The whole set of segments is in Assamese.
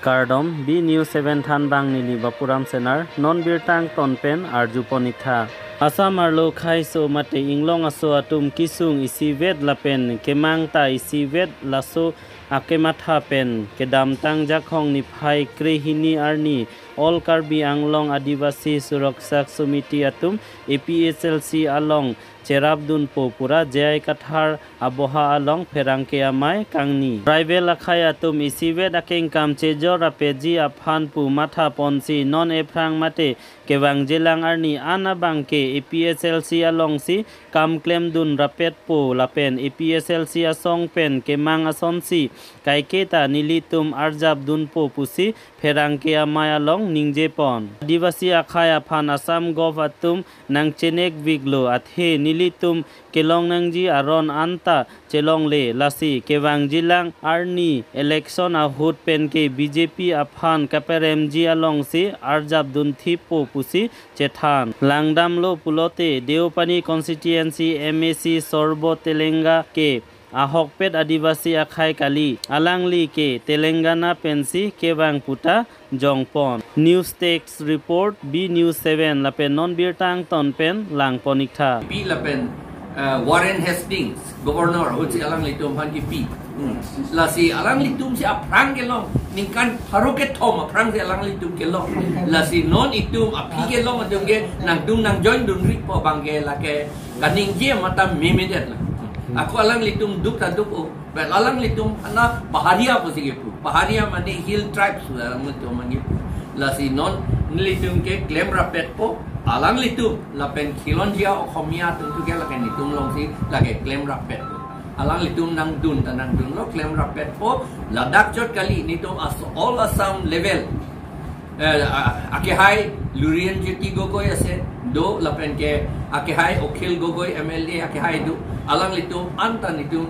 Kardom B News 7 Than Bang Nili Bapuram Senar Non Birtang Tonpen Arjuponitha Asam Arlo Khai So Mate Inglong Aso Atum Kisung Isivet Lapen Kemang Ta Isivet Laso Akematha Pen Kedam Tang Jakhong Niphai Krehini Arni All Karbi Anglong Adivasi Suraksak Sumiti Atum APSLC Along Cherabdun Popura Jai Kathar Aboha Along Ferangke Amai Kangni Rival Akhai Atum Isivet Akeng Kam Chejor Apeji Aphan Pu Matha Ponsi Non Eprang Mate Kewang Jelang Arni Anabangke APSLC Along Si Kam Klem Dun Rapet Po Lapen APSLC Asong Pen Kemang Asonsi Kaiketa Nilitum Arjab Dun Po Pusi Ferangke Amai Along Ningje Pon Adivasi Akhai Aphan Asam Gov Atum Nang Chenek Viglo Athe Nilitum Kelong Nangji Aron Anta Chelong Le Lasi Kewang Jilang Arni Election Ahut Pen Ke BJP Aphan Kaperemji Along Si Arjab Dun Thipo Pusi Chethan Langdam Lo Pulote Deopani Constituency MAC Sorbo Telenga Ke Ahokpet Adivasi Akhai Kali Alangli Ke Telangana Pensi Kewang Puta Jongpon News Text Report B News 7 Lapen Non Birtang Tonpen Lang Ponikta B Lapen Warren Hastings Governor Hoji Alang Litum Hanki P Lasi Alang Litum si Aprang Kelong Ningkan Haroket Tom Aprang si Alang Litum Kelong Lasi Non Itum Api Kelong Adum Ge Nang Dung Nang Join Dun Ripo Bangge Lake Kaning Ge Mata Memedet lah Aku Alang Litum Duk Taduk Well Alang Litum Ana Baharia Posigipu Baharia Mani Hill Tribes Alang Litum Mangipu Lasi Non Litum Ke Claim Rapet Po Alang Litum Lapen Kilonjia Okhomia Tentu Ke Laken Litum Long Si Lake Claim Rapet Po Alang Litum Nang Dun Tanang Dun Lo Claim Rapet Po Ladak Jot Kali Nitum All Assam Level Akehai Lurian Jeti Gogoi Ase Do Lapen Ke Akehai Okhil Gogoi MLA Akehai Do Alang Litum Anta Nitum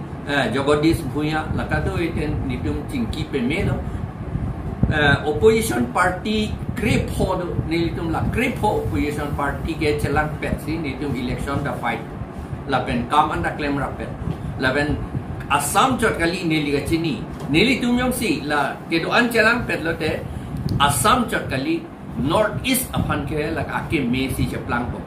Jogadish Bhuya Lakado Iten Nitum Chinki Pemelo Opposition Party Creep Ho Nilitum La Creep Ho Opposition Party Ke Chelang Petsi Nitum Election Da Fight Lapen Kam Anda Claim Rapet Lapen Assam Jot Kali Niliga Chini Nilitum Yong Si La Kedoan Chelang Pet Lote Assam Jot Kali North East Apan Ke Lak Ake Mesi Cheplang Po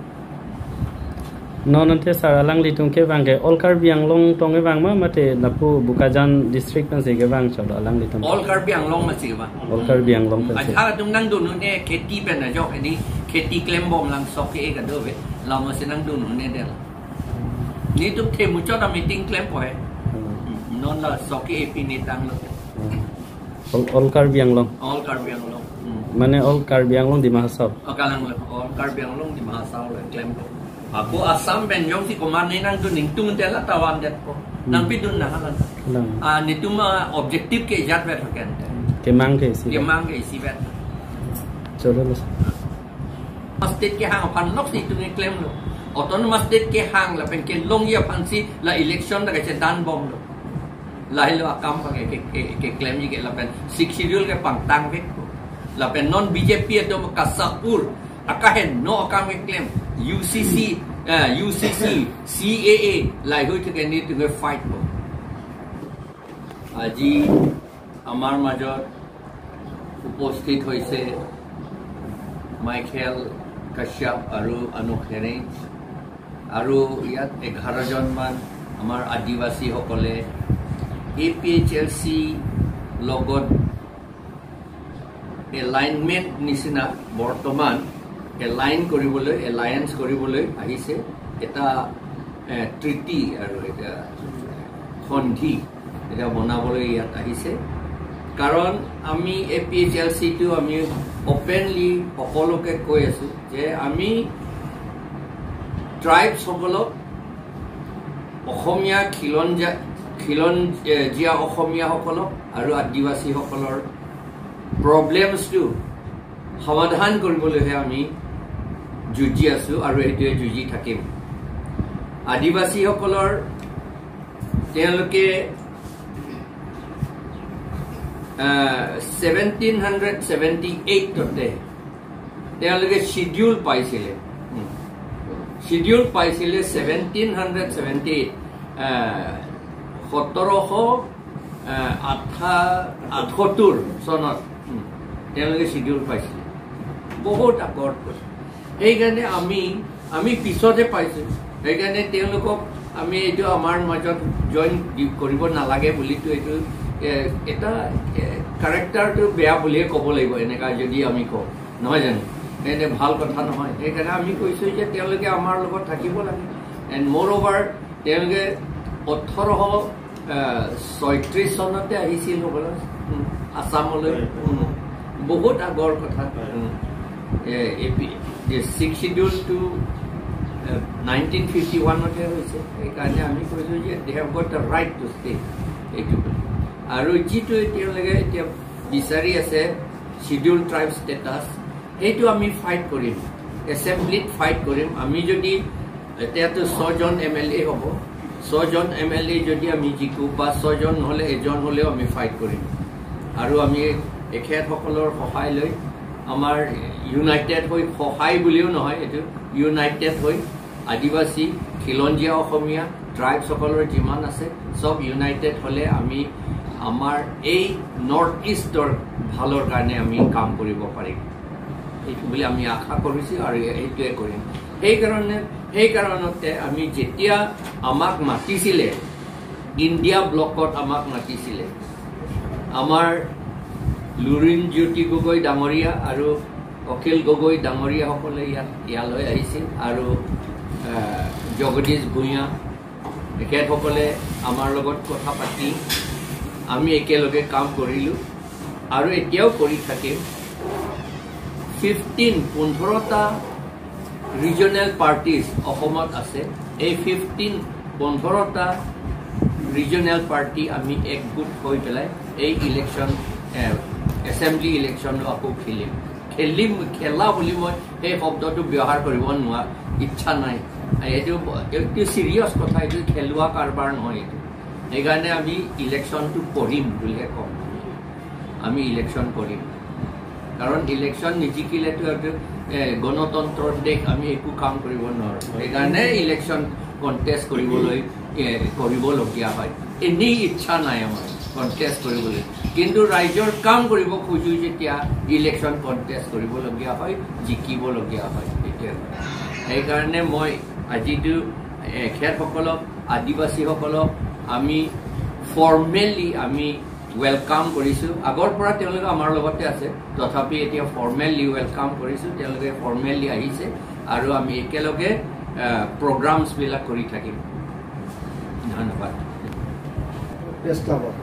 Nonante Saralang Litum Ke Bangke All Karbi Anglong Tonge Bangma Mate Napu Bukajan District Pensi Ke Bang Chalo Alang Litum All Karbi Anglong Masi Ba All Karbi Anglong Pensi Aja Tung Nang Dun Ne Keti Pen Na Jok Ini Keti Claim Bom Lang Sok Ke Ka Do Ve Lao Ma Se Nang Dun Ne Del Ni Tum The Mucho Da Meeting Claim Po He Non La Sok Ke AP Ni Tang Lo All Karbi Anglong All Karbi Anglong Mane All Karbi Anglong di Mahasab Akalang All Karbi Anglong di Mahasab Le Claim Po Aku Assam Ben Yong Si Koman Ni Nang Dun Ning Tung Tela Tawan Det Po Nang Pi Dun Na Halan Ni Tum Objective Ke Jat Vet Haken Kemang Ke Si Kemang Ke Si Vet Cholo State Ke Hang Pan Lok Si Tung Ni Claim Lo Autonomous State Ke Hang La Pen Ke Long Ye Pan Si La Election Da Ke Dan Bom Lo La Hilo Akam Pa Ke Claim Ye Ke La Pen Six Schedule Ke Pang Tang Vek La Pen Non BJP Ato Kasapur Akahen No Akam Ke Claim UCC CAA Lai Hui Ke Ni To Fight Po Aji Amar Major Uposthit Hoise Michael Kashyap Aru Anuk Herej Aru Yat 11 জন মান Amar Adivasi Hokole APHLC Logot Alignment Nisina Bortoman Alliance Koribole Ahise Eta Treaty Aru Eta Khondhi Eta Bonabole Yat Ahise Karon Ami APHLC to Ami openly Okoloke Koyesu Je Ami Tribes Hokolo Okhomia Khilonjia Okhomia Hokolo Aru Adivasi Hokolor Problems to Hamadhan Koribole He Ami Juji Asu Aru Etue Juji Thakim Adivasi Hokolor Teloke 1778 tote Teloke schedule paisile Schedule paisile 1778 1778 sonot তেওঁলোকে শিডিউল পাইছিলে বহুত আগত কৈছে সেইকাৰণে আমি পিছতহে পাইছোঁ সেইকাৰণে তেওঁলোকক আমি এইটো আমাৰ মাজত জইন কৰিব নালাগে বুলিতো এইটো এটা কেৰেক্টাৰটো বেয়া বুলিয়ে ক'ব লাগিব এনেকুৱা যদি আমি কওঁ নহয় জানো এনে ভাল কথা নহয় সেইকাৰণে আমি কৈছোঁ যে তেওঁলোকে আমাৰ লগত থাকিব লাগে এণ্ড মোৰ অভাৰ তেওঁলোকে 1836 চনতে আহিছিল হ'বলৈ আছামলৈ বহুত আগৰ কথা ছিক্স শিডিউল টু 1951তে হৈছে সেইকাৰণে আমি কৈছোঁ যে they have got the right to stay এইটো আৰু যিটো তেওঁলোকে এতিয়া বিচাৰি আছে শিডিউল ট্ৰাইব ষ্টেটাছ সেইটো আমি ফাইট কৰিম এছেম্বলিত ফাইট কৰিম আমি যদি এতিয়াতো 6 জন MLA হ'ব 6 জন MLA যদি আমি জিকো বা 6 জন নহ'লে এজন হ'লেও আমি ফাইট কৰিম আৰু আমি এখেতসকলৰ সহায় লৈ আমাৰ ইউনাইটেড হৈ সহায় বুলিও নহয় এইটো ইউনাইটেড হৈ আদিবাসী খিলঞ্জীয়া অসমীয়া ট্ৰাইবসকলৰ যিমান আছে চব ইউনাইটেড হ'লে আমি আমাৰ এই নৰ্থ ইষ্টৰ ভালৰ কাৰণে আমি কাম কৰিব পাৰিম এইটো বুলি আমি আশা কৰিছোঁ আৰু এইটোৱে কৰিম সেইকাৰণতে আমি যেতিয়া আমাক মাতিছিলে ইণ্ডিয়া ব্লকত আমাক মাতিছিলে আমাৰ লুৰিণজ্যোতি গগৈ ডাঙৰীয়া আৰু অখিল গগৈ ডাঙৰীয়াসকলে ইয়ালৈ আহিছিল আৰু জগদীশ ভূঞা তেখেতসকলে আমাৰ লগত কথা পাতি আমি একেলগে কাম কৰিলোঁ আৰু এতিয়াও কৰি থাকিম 15টা ৰিজনেল পাৰ্টিজ অসমত আছে এই 15টা ৰিজনেল পাৰ্টি আমি একগোট হৈ পেলাই এই ইলেকশ্যন এছেম্বলি ইলেকশ্যনটো আকৌ খেলা বুলি মই সেই শব্দটো ব্যৱহাৰ কৰিব নোৱাৰা ইচ্ছা নাই এইটো চিৰিয়াছ কথা এইটো খেলোৱা কাৰবাৰ নহয় এইটো সেইকাৰণে আমি ইলেকশ্যনটো কৰিম বুলিহে ক'ম আমি ইলেকশ্যন কৰিম কাৰণ ইলেকশ্যন নিজিকিলেতো গণতন্ত্ৰৰ দেশ আমি একো কাম কৰিব নোৱাৰোঁ সেইকাৰণে ইলেকশ্যন কণ্টেষ্ট কৰিবলগীয়া হয় এনেই ইচ্ছা নাই আমাৰ কণ্টেষ্ট কৰিবলৈ কিন্তু ৰাইজৰ কাম কৰিব খোজোঁ যেতিয়া ইলেকশ্যন কণ্টেষ্ট কৰিবলগীয়া হয় জিকিবলগীয়া হয় এতিয়া সেইকাৰণে মই আজিতো এখেতসকলক আদিবাসীসকলক আমি ফৰ্মেলি আমি ৱেলকাম কৰিছোঁ আগৰ পৰা তেওঁলোকে আমাৰ লগতে আছে তথাপি এতিয়া ফৰ্মেলি ৱেলকাম কৰিছোঁ তেওঁলোকে ফৰ্মেলি আহিছে আৰু আমি একেলগে প্ৰগ্ৰামছবিলাক কৰি থাকিম ধন্যবাদ প্ৰেছ ক্লাবত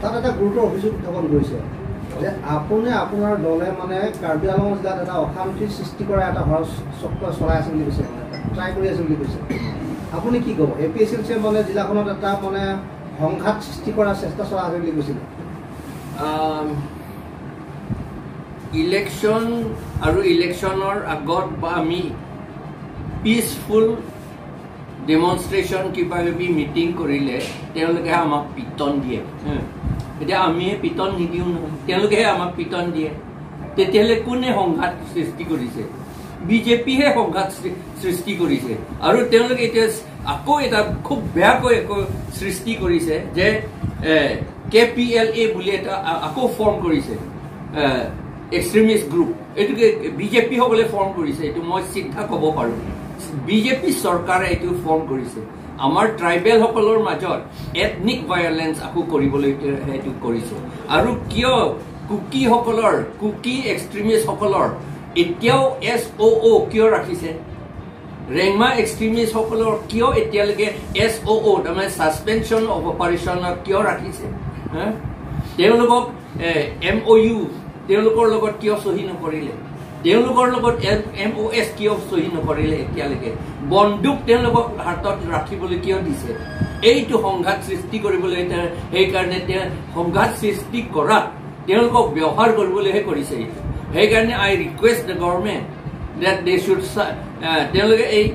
তাত এটা গুৰুতৰ অভিযোগ উত্থাপন কৰিছে যে আপুনি আপোনাৰ দলে মানে কাৰ্বি আংলং জিলাত এটা অশান্তি সৃষ্টি কৰা এটা চক্ৰ চলাই আছে বুলি কৈছে ট্ৰাই কৰি আছে বুলি কৈছে আপুনি কি ক'ব APSLC মানে জিলাখনত এটা মানে সংঘাত সৃষ্টি কৰাৰ চেষ্টা চলাই আছে বুলি কৈছিলে ইলেকশ্যন আৰু ইলেকশ্যনৰ আগত বা আমি পিচফুল ডেমনষ্ট্ৰেশ্যন কিবা কিবি মিটিং কৰিলে তেওঁলোকে আমাক পিটন দিয়ে এতিয়া আমিহে পিটন নিদিওঁ নহয় তেওঁলোকেহে আমাক পিটন দিয়ে তেতিয়াহ'লে কোনে সংঘাত সৃষ্টি কৰিছে বিজেপিহে সংঘাত সৃষ্টি কৰিছে আৰু তেওঁলোকে এতিয়া আকৌ এটা খুব বেয়াকৈ একো সৃষ্টি কৰিছে যে KPLA বুলি এটা আকৌ ফৰ্ম কৰিছে এক্সট্ৰিমিষ্ট গ্ৰুপ এইটোকে বিজেপিসকলে ফৰ্ম কৰিছে এইটো মই চিধা ক'ব পাৰোঁ বিজেপি চৰকাৰে এইটো ফৰ্ম কৰিছে আমাৰ ট্ৰাইবেলসকলৰ মাজত এথনিক ভায়লেঞ্চ আকৌ কৰিবলৈ সেইটো কৰিছে আৰু কিয় কুকি এক্সট্ৰিমিষ্টসকলৰ এতিয়াও SOO কিয় ৰাখিছে ৰেংমা এক্সট্ৰিমিষ্টসকলৰ কিয় এতিয়ালৈকে SOO তাৰমানে ছাছপেনশ্যন অফ অপাৰেশ্যনত কিয় ৰাখিছে তেওঁলোকক MOU তেওঁলোকৰ লগত কিয় চহী নকৰিলে তেওঁলোকৰ লগত MOS কিয় চহী নকৰিলে এতিয়ালৈকে বন্দুক তেওঁলোকক হাতত ৰাখিবলৈ কিয় দিছে এইটো সংঘাত সৃষ্টি কৰিবলৈ সেইকাৰণে সংঘাত সৃষ্টি কৰা তেওঁলোকক ব্যৱহাৰ কৰিবলৈহে কৰিছে এইটো সেইকাৰণে I request the government that they should তেওঁলোকে এই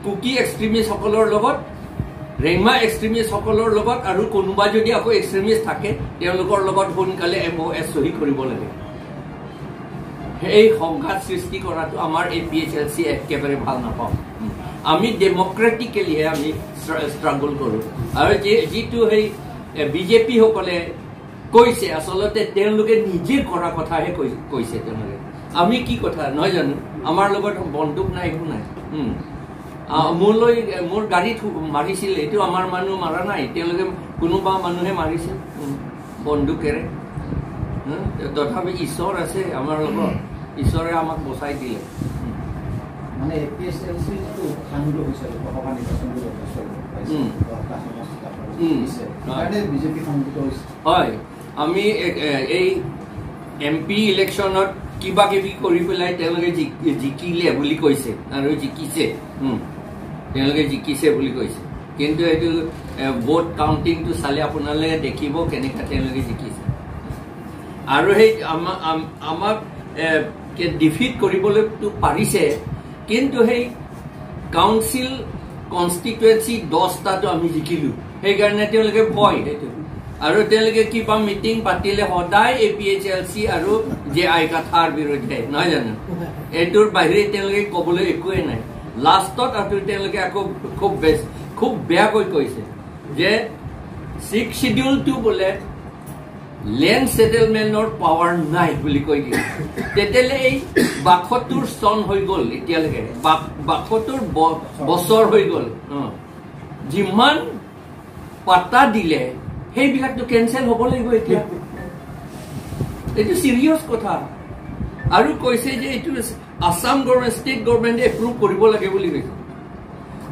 কুকি এক্সট্ৰিমিষ্টসকলৰ লগত ৰেংমা এক্সট্ৰিমিষ্টসকলৰ লগত আৰু কোনোবা যদি আকৌ এক্সট্ৰিমিষ্ট থাকে তেওঁলোকৰ লগত সোনকালে MOS চহী কৰিব লাগে এই সংঘাত সৃষ্টি কৰাটো আমাৰ APSLC একেবাৰে ভাল নাপাওঁ আমি ডেমক্ৰেটিকেলিহে আমি ষ্ট্ৰাগল কৰোঁ আৰু যিটো সেই বিজেপিসকলে কৈছে আসলতে তেওঁলোকে নিজে কৰা কথাহে কৈছে তেওঁলোকে আমি কি কথা নহয় জানো আমাৰ লগত বন্দুক নাই একো নাই মোৰ গাড়ীত মাৰিছিল এইটো আমাৰ মানুহ মাৰা নাই তেওঁলোকে কোনোবা মানুহে মাৰিছে বন্দুকেৰে তথাপি ঈশ্বৰ আছে আমাৰ লগত ঈশ্বৰে আমাক বচাই দিলে মানে APSLC যিটো উত্থানটো হৈছিল লোকসভা নিৰ্বাচনটো বিজেপি সংগঠিত হৈছে হয় আমি এই MP ইলেকশ্যনত কিবা কিবি কৰি পেলাই তেওঁলোকে জিকিলে বুলি কৈছে আৰু জিকিছে তেওঁলোকে জিকিছে বুলি কৈছে কিন্তু এইটো ভোট কাউণ্টিংটো চালে আপোনালোকে দেখিব কেনেকৈ তেওঁলোকে জিকিছে আৰু সেই আমাক ডিফিট কৰিবলৈতো পাৰিছে কিন্তু সেই কাউন্সিল কনষ্টিটুৱেঞ্চি 10টাটো আমি জিকিলো সেইকাৰণে তেওঁলোকে ভয় সেইটো আৰু তেওঁলোকে কিবা মিটিং পাতিলে সদায় APHLC আৰু JI কথাৰ বিৰুদ্ধে নহয় জানো এইটোৰ বাহিৰে তেওঁলোকে ক'বলৈ একোৱেই নাই লাষ্টত আৰু তেওঁলোকে আকৌ খুব বেয়াকৈ কৈছে যে 6th শিডিউলটো বোলে লেণ্ড সেটেলমেন্টৰ পাৱাৰ নাই বুলি কৈ দিয়ে তেতিয়ালে এই 72 চন হৈ গ'ল এতিয়ালৈকে 72 বছৰ হৈ গ'ল যিমান পাতা দিলে সেইবিলাকতো কেনচেল হ'ব লাগিব এতিয়া এইটো চিৰিয়াছ কথা আৰু কৈছে যে এইটো আসাম গভৰ্ণমেণ্ট ষ্টেট গভৰ্ণমেণ্টে এপ্ৰুভ কৰিব লাগে বুলি কৈছে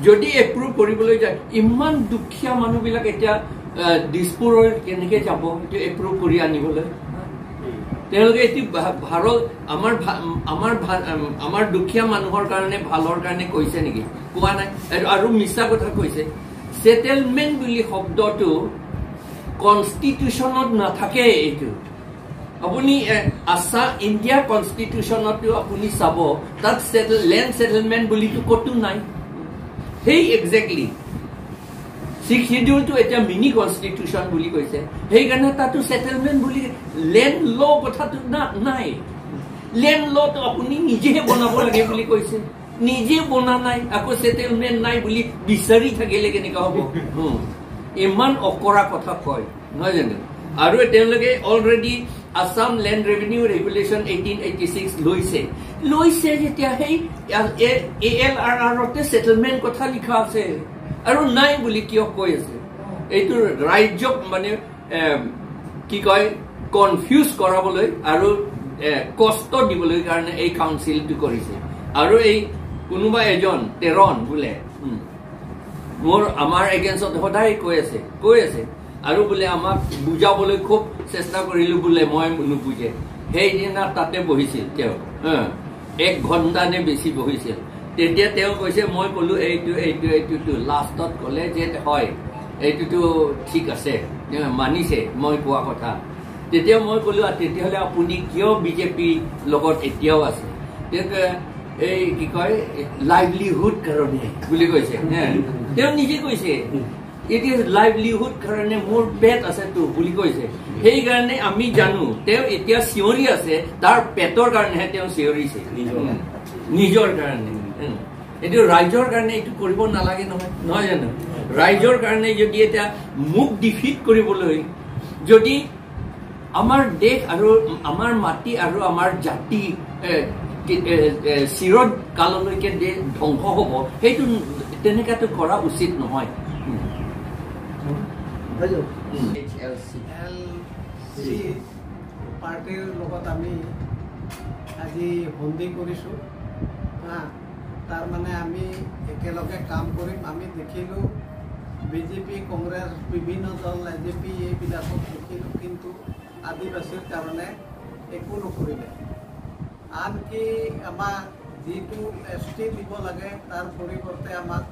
যদি এপ্ৰুভ কৰিবলৈ যায় ইমান দুখীয়া মানুহবিলাক এতিয়া দিছপুৰৰ কেনেকৈ যাব এইটো এপ্ৰুভ কৰি আনিবলৈ তেওঁলোকে এটি ভাৰত আমাৰ দুখীয়া মানুহৰ কাৰণে ভালৰ কাৰণে কৈছে নেকি কোৱা নাই আৰু মিছা কথা কৈছে সেটেলমেন্ট বুলি শব্দটো কনষ্টিটিউশ্যনত নাথাকে এইটো আপুনি আসাম ইণ্ডিয়া কনষ্টিটিউশ্যনতো আপুনি চাব তাত লেণ্ড সেটেলমেন্ট বুলিতো ক'তো নাই সেই এক্সেক্টলি 6th শিডিউলটো এটা মিনি কনষ্টিটিউশ্যন বুলি কৈছে সেইকাৰণে তাতো সেটেলমেন্ট বুলি লেণ্ড ল কথাটো নাই লেণ্ড লটো আপুনি নিজে বনাব লাগে বুলি কৈছে নিজে বনা নাই আকৌ সেটেলমেন্ট নাই বুলি বিচাৰি থাকিলে কেনেকৈ হ'ব ইমান অকৰা কথা কয় নহয় জানো আৰু তেওঁলোকে already Assam land revenue regulation 1886 লৈছে যেতিয়া সেই ALRRতে সেটেলমেন্ট কথা লিখা আছে আৰু নাই বুলি কিয় কৈ আছে এইটো ৰাজ্যক মানে কি কয় কনফিউজ কৰাবলৈ আৰু কষ্ট দিবলৈ কাৰণে এই কাউন্সিলটো কৰিছে আৰু এই কোনোবা এজন তেৰণ বোলে আমাৰ এগেইনষ্টত সদায় কৈ আছে আৰু বোলে আমাক বুজাবলৈ খুব চেষ্টা কৰিলো বোলে মই নুবুজে সেইদিনা তাতে বহিছিল তেওঁ 1 ঘণ্টা নে বেছি বহিছিল তেতিয়া তেওঁ কৈছে মই ক'লো এইটো লাষ্টত ক'লে যে হয় এইটোতো ঠিক আছে মানিছে মই কোৱা কথা তেতিয়া মই ক'লো তেতিয়াহ'লে আপুনি কিয় বিজেপি লগত এতিয়াও আছে এই কি কয় লাইভলিহুড কাৰণে বুলি কৈছে তেওঁ নিজে কৈছে এতিয়া লাইভলিহুড কাৰণে মোৰ পেট আছেতো বুলি কৈছে সেইকাৰণে আমি জানো তেওঁ এতিয়া চিঞৰি আছে তাৰ পেটৰ কাৰণেহে তেওঁ চিঞৰিছে নিজৰ কাৰণে এইটো ৰাইজৰ কাৰণে এইটো কৰিব নালাগে নহয় জানো ৰাইজৰ কাৰণে যদি এতিয়া মোক ডিফিট কৰিবলৈ যদি আমাৰ দেশ আৰু আমাৰ মাটি আৰু আমাৰ জাতি চিৰ কাললৈকে ধ্বংস হ'ব সেইটো তেনেকাটো কৰা উচিত নহয় পাৰ্টিৰ লগত আমি আজি বন্দী কৰিছোঁ তাৰমানে আমি একেলগে কাম কৰিম আমি দেখিলোঁ বিজেপি কংগ্ৰেছ বিভিন্ন দল AJP এইবিলাকক দেখিলোঁ কিন্তু আদিবাসীৰ কাৰণে একো নকৰিলে আনকি আমাক যিটো ST দিব লাগে তাৰ পৰিৱৰ্তে আমাক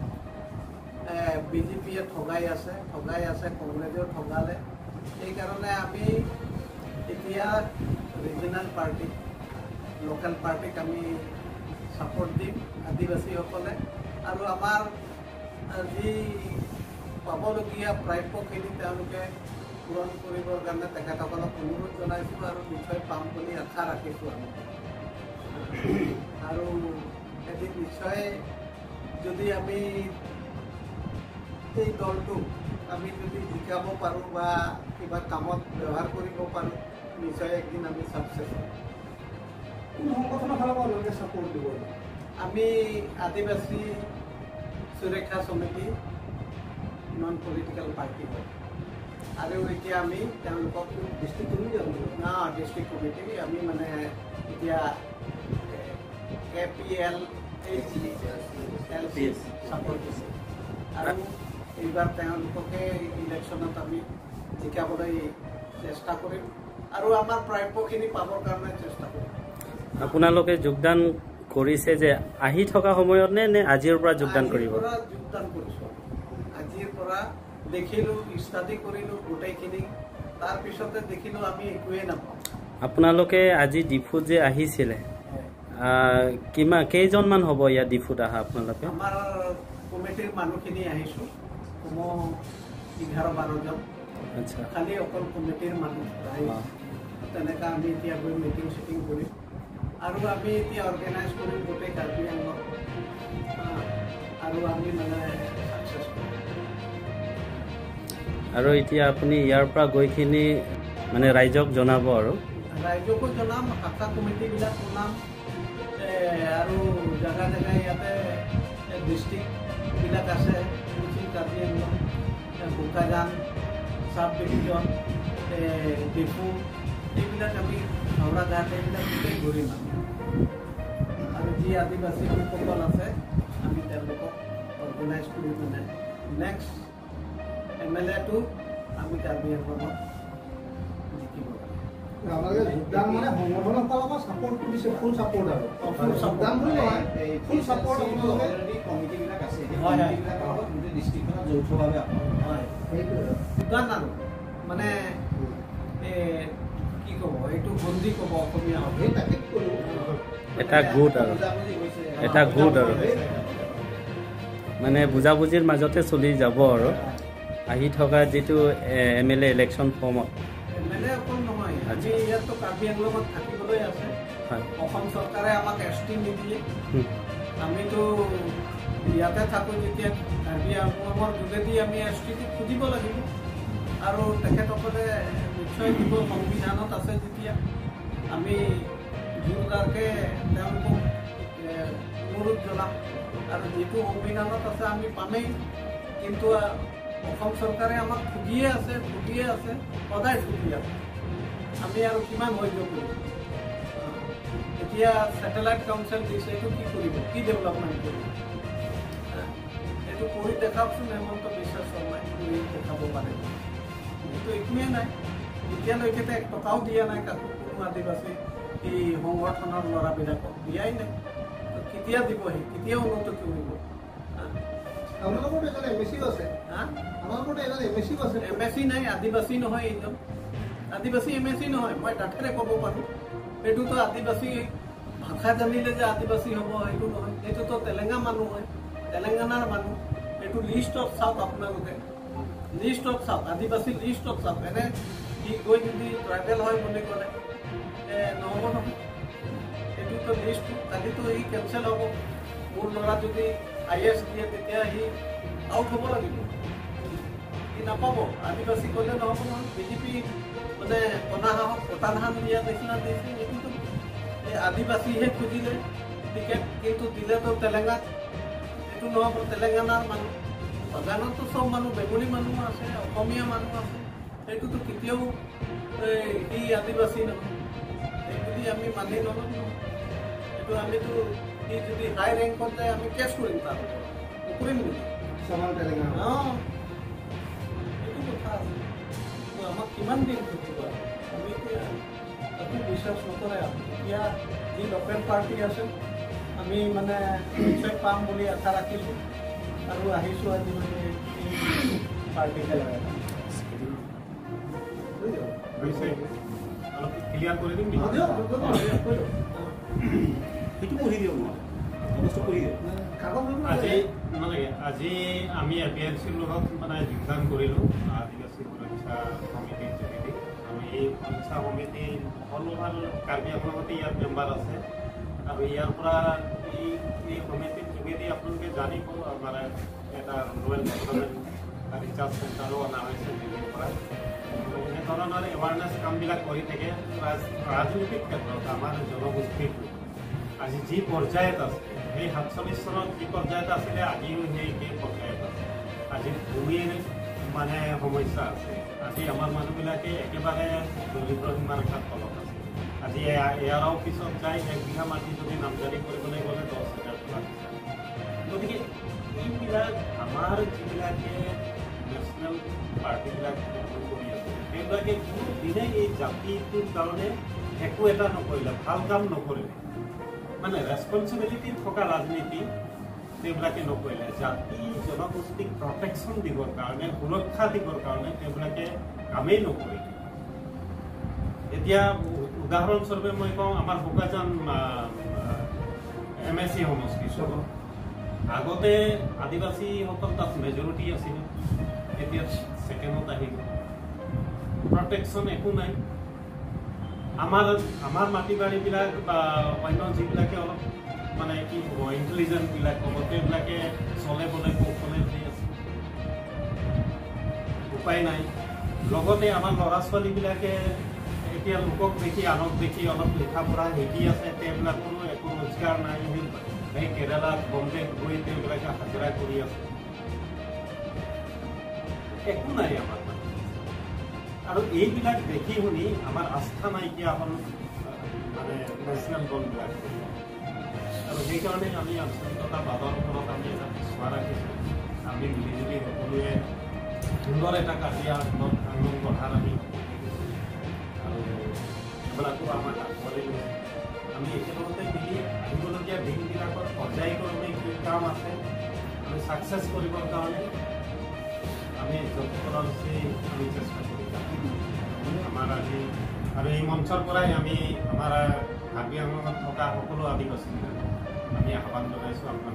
বিজেপিয়ে ঠগাই আছে কংগ্ৰেছেও ঠগালে সেইকাৰণে আমি এতিয়া ৰিজনেল পাৰ্টি লোকেল পাৰ্টিক আমি ছাপোৰ্ট দিম আদিবাসীসকলে আৰু আমাৰ যি পাবলগীয়া প্ৰাপ্যখিনি তেওঁলোকে পূৰণ কৰিবৰ কাৰণে তেখেতসকলক অনুৰোধ জনাইছোঁ আৰু নিশ্চয় পাম বুলি আশা ৰাখিছোঁ আমি আৰু এদিন নিশ্চয় যদি আমি এই দলটোক আমি যদি জিকাব পাৰোঁ বা কিবা কামত ব্যৱহাৰ কৰিব পাৰোঁ নিশ্চয় একদিন আমি ছাকচেছ হ'ম। কোন সংগঠনৰ ফালৰ পৰা আপোনালোকে ছাপোৰ্ট দিব? আমি আদিবাসী সুৰক্ষা সমিতি নন পলিটিকেল পাৰ্টি হয় আৰু এতিয়া আমি তেওঁলোকক ডিষ্ট্ৰিক্ট ডিষ্ট্ৰিক্ট কমিটি আমি মানে এতিয়া APL ছাপোৰ্ট দিছোঁ আৰু এইবাৰ তেওঁলোককে ইলেকশ্যনত আমি জিকাবলৈ চেষ্টা কৰিম আৰু আমাৰ প্ৰাপ্যখিনি পাবৰ কাৰণে চেষ্টা কৰিম। আপোনালোকে যোগদান কৰিছে যে আহি থকা সময়ত নে আজিৰ পৰা যোগদান কৰিব? যোগদান কৰিছোঁ। আজিৰ পৰা দেখিলোঁ, ষ্টাডি কৰিলোঁ গোটেইখিনি, তাৰপিছতে দেখিলোঁ আমি একোৱেই নাপাওঁ। আপোনালোকে আজি ডিফুত যে আহিছিলে কেইজনমান হ'ব ইয়াত ডিফুত অহা আপোনালোকে? আমাৰ কমিটিৰ মানুহখিনি আহিছোঁ কমেও 11-12 জন। আচ্ছা, খালি অকল কমিটিৰ মানুহ তেনেকৈ আমি এতিয়া গৈ মিটিং চিটিং কৰিম আৰু আমি এতিয়া অৰ্গেনাইজ কৰিম গোটেই কাৰ্বি আংলং আৰু আমি মানে ছাকচেছ কৰিম। আৰু এতিয়া আপুনি ইয়াৰ পৰা গৈখিনি মানে ৰাইজক জনাব আৰু ৰাইজকো জনাম, শাখা কমিটিবিলাক জনাম আৰু জেগা জেগাই ইয়াতে ডিষ্ট্ৰিক্টবিলাক আছে, কাৰ্বি আংলং, বোকাজান, চাব ডিভিজন, ডিফু, এইবিলাক আমি হাওড়াঘাট এইবিলাক গোটেই ঘূৰিম আৰু যি আদিবাসী লোকসকল আছে আমি তেওঁলোকক অৰ্গেনাইজ কৰি মানে নেক্সট MLA-টো আমি কাৰ্বি আংলঙত জিকিব। আপোনালোকে যোগদান মানে সংগঠনৰ ফালৰ পৰা ছাপোৰ্টটো দিছে, ফুল ছাপোৰ্ট আৰু যোগদান বুলি নহয়, ফুল ছাপোৰ্ট আপোনালোকে কমিটিবিলাক আছে হয় গোটেই ডিষ্ট্ৰিক্টখনত যৌথভাৱে হয় যোগদান আৰু মানে কি ক'ব এইটো বন্দী ক'ব অসমীয়া সেই তাকে ক'লোঁ। এটা গোট আৰু মানে বুজাবুজিৰ মাজতে চলি যাব আৰু আহি থকা যিটো MLA ইলেকশ্যন ফৰ্মত। MLA অকল নহয়, আজি ইয়াততো কাৰ্বি আংলঙত থাকিবলৈ আছে। অসম চৰকাৰে আমাক ST নিদিয়ে, আমিতো ইয়াতে থাকোঁ যেতিয়া কাৰ্বি আংলঙৰ যোগেদি আমি ST-টো খুজিব লাগিব আৰু তেখেতসকলে নিশ্চয় দিব। সংবিধানত আছে যেতিয়া আমি জোৰদাৰকৈ তেওঁলোকক অনুৰোধ জনাম আৰু যিটো সংবিধানত আছে আমি পামেই, কিন্তু অসম চৰকাৰে আমাক ঠগিয়ে আছে সদায় ঠগি আছে। আমি আৰু কিমান সহ্য কৰিম? এতিয়া ছেটেলাইট কাউন্সিল দিছে, এইটো কি কৰিব, কি ডেভেলপমেণ্ট কৰিব? এইটো কৰি দেখাওকচোন হেমন্ত বিশ্ব শৰ্মাই কৰি দেখাব পাৰে। এইটো একোৱেই নাই, এতিয়ালৈকে 1 টকাও দিয়া নাই কাকো, কোনো আদিবাসী এই সংগঠনৰ ল'ৰাবিলাকক দিয়াই নাই। কেতিয়া দিবহি, কেতিয়া উন্নত কৰিব? আপোনালোকৰ এজন MSC আছে, আপোনালোকৰ এজন MSC আছে। MSC নাই, আদিবাসী নহয় এইজন, আদিবাসী MSC নহয়। মই ডাঠেৰে ক'ব পাৰোঁ এইটোতো আদিবাসী ভাষা জানিলে যে আদিবাসী হ'ব সেইটো নহয়, এইটোতো তেলেঙ্গা মানুহ হয়, তেলেঙ্গানাৰ মানুহ। এইটো লিষ্টত চাওক আপোনালোকে, লিষ্টত চাওক, আদিবাসী লিষ্টত চাওক। এনে সি গৈ যদি ট্ৰাইবেল হয় বুলি ক'লে নহ'ব নহয়। এইটোতো লিষ্ট, কালিতো সি কেঞ্চেল হ'ব। মোৰ ল'ৰা যদি IAS দিয়ে তেতিয়া সি আউট হ'ব লাগিব, সি নাপাব। আদিবাসী ক'লে নহ'ব নহয়। BJP মানে কণাহাঁহক কটাধান দিয়া নিচিনা দিছে। এইটোতো এই আদিবাসীহে খুজিলে টিকেট, কিন্তু দিলেতো তেলেঙ্গাত। এইটো নহ'ব, তেলেঙ্গানাৰ মানুহ। বাগানতো চব মানুহ, বেংগলী মানুহ আছে, অসমীয়া মানুহ আছে। এইটোতো কেতিয়াও সি আদিবাসী নহয়, এই বুলি আমি মানি নল'ম নহয়। এইটো আমিতো সি যদি হাই ৰেংকত যায় আমি কেছ কৰিম, তাৰ নকৰিম নেকি? এইটো কথা আছে। আমাক কিমান দিন থাকিব? আমি এতিয়া একো বিশ্বাস নকৰে। এতিয়া যি লোকেল পাৰ্টি আছে আমি মানে নিশ্চয় পাম বুলি আশা ৰাখিছোঁ আৰু আহিছোঁ আজি মানে পাৰ্টিকে লগাই। ক্লিয়াৰ কৰি দিম, সেইটো পঢ়ি দিয়ক, বস্তু পঢ়ি দিয়ক। আজি আমি APLCৰ লগত মানে যোগদান কৰিলোঁ আদিবাসী সুৰক্ষা সমিতিৰ যোগেদি। আমি এই সুৰক্ষা সমিতি সকলো কাৰ্বি আংলঙতে ইয়াত মেম্বাৰ আছে আৰু ইয়াৰ পৰা এই সমিতিৰ যোগেদি আপোনালোকে জানিব মানে এটা ৰুৰেল ডেভেলপমেণ্ট ৰিচাৰ্জ চেণ্টাৰো অনা হৈছে দিল্লীৰ পৰা এনেধৰণৰ এৱাৰনেছ কামবিলাক কৰি থাকে ৰাজনৈতিক ক্ষেত্ৰত আমাৰ জনগোষ্ঠীৰ আজি যি পৰ্যায়ত আছে সেই 47 চনত যি পৰ্যায়ত আছিলে আজিও সেই পৰ্যায়ত আছে আজি ভূমিৰ মানে সমস্যা আছে আজি আমাৰ মানুহবিলাকে একেবাৰে দৰিদ্ৰ সীমাৰেখাৰ তলত আছে আজি এয়াৰ অফিচত যাই 1 বিঘা মাটি যদি নামজাৰি কৰিবলৈ গ'লে 10,000 টকা গতিকে এইবিলাক আমাৰ যিবিলাকে নেশ্যনেল পাৰ্টিবিলাক গঠন কৰি আছে সেইবিলাকে কোনোদিনে এই জাতিটোৰ কাৰণে একো এটা নকৰিলে ভাল কাম নকৰিলে মানে ৰেছপনচিবিলিটি থকা ৰাজনীতি তেওঁবিলাকে নকৰিলে জাতি জনগোষ্ঠীক প্ৰটেকশ্যন দিবৰ কাৰণে সুৰক্ষা দিবৰ কাৰণে তেওঁবিলাকে কামেই নকৰিলে এতিয়া উদাহৰণস্বৰূপে মই কওঁ আমাৰ বোকাজান MSC সমষ্টি আগতে আদিবাসীসকল তাত মেজৰিটি আছিল এতিয়া ছেকেণ্ডত আহিব প্ৰটেকশ্যন একো নাই আমাৰ মাটি বাৰীবিলাক বা অন্য যিবিলাকে অলপ মানে কি হ'ব ইণ্টেলিজেণ্টবিলাক হ'ব তেওঁবিলাকে চলে বলে কৌশলে দি আছে উপায় নাই লগতে আমাৰ ল'ৰা ছোৱালীবিলাকে এতিয়া লোকক দেখি আনক দেখি অলপ লিখা পঢ়া শিকি আছে তেওঁবিলাকৰো একো ৰোজগাৰ নাই সেই কেৰালাত বম্বেত গৈ তেওঁবিলাকে হাজিৰা কৰি আছে একো নাই আমাৰ আৰু এইবিলাক দেখি শুনি আমাৰ আস্থা নাইকিয়া হ'ল মানে নেশ্যনেল দলবিলাক আৰু সেইকাৰণে আমি আঞ্চলিকতাবাদৰ ওপৰত আমি এটা বিশ্বাস ৰাখিছোঁ আমি মিলিজুলি সকলোৱে সুন্দৰ এটা কাজিয়া আন্দোলন গঢ়াৰ আমি আৰু এইবিলাকো আমাক আগবাঢ়ি গৈছে আমি একেলগতে মিলি আহিবলগীয়া দিনবিলাকত পৰ্যায়ক্ৰমে কি কাম আছে আমি ছাকচেছ কৰিবৰ কাৰণে আমি যতপৰা হৈছে আমি চেষ্টা কৰি আমাৰ আজি আৰু এই মঞ্চৰ পৰাই আমি আমাৰ কাৰ্বি আংলঙত থকা সকলো আদিবাসী আমি আহ্বান জনাইছোঁ আপোনালোক